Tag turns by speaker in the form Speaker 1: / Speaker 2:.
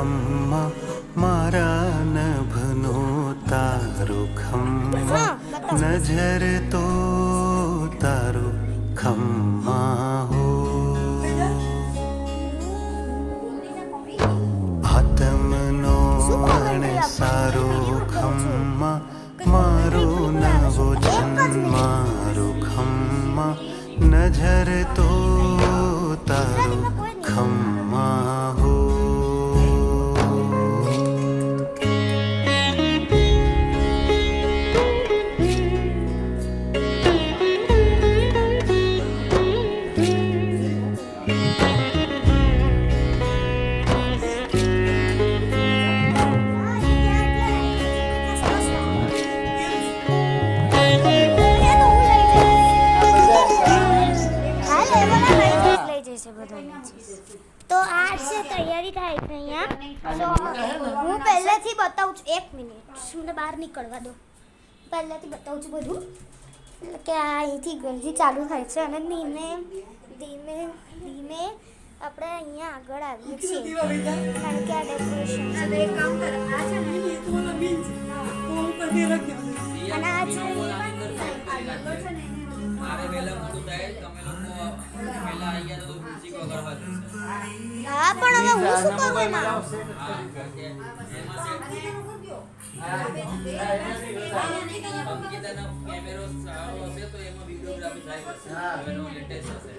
Speaker 1: ખમ્મા મારા નભનો તારો ખમ્મા નજર તો તારો ખમ્મા હો આતમનો સારો ખમ્મા મારો નવો જન્મારો ખમ્મા નજર તો તારો ખમ્મા હો
Speaker 2: તો આ છે તૈયારી થાય છે અહીંયા હું પહેલેથી બતાવું છું 1 મિનિટ મને બહાર નીકળવા દો પહેલેથી બતાવું છું બધું એટલે કે આ અહીંથી ગંજી ચાલુ થાય છે અને ધીમે ધીમે ધીમે આપણે અહીંયા આગળ આવીએ છીએ કારણ કે આ ડેકોરેશન છે એક કામ કર આ છે ને એ તો મને બીન છે ફોન પર દે રાખજો અને આ છે
Speaker 3: મારે વેલા મોટું થાય તમે લોકો પહેલા આયા તો મ્યુઝિક વગાડવા જશે
Speaker 2: હા પણ હવે હું શું કરું એમાં
Speaker 3: એમાં અંકિતાનો કેમેરો સારો હશે તો એમાં વિડિયોગ્રાફી થાય કરશે એનો લેટેસ્ટ હશે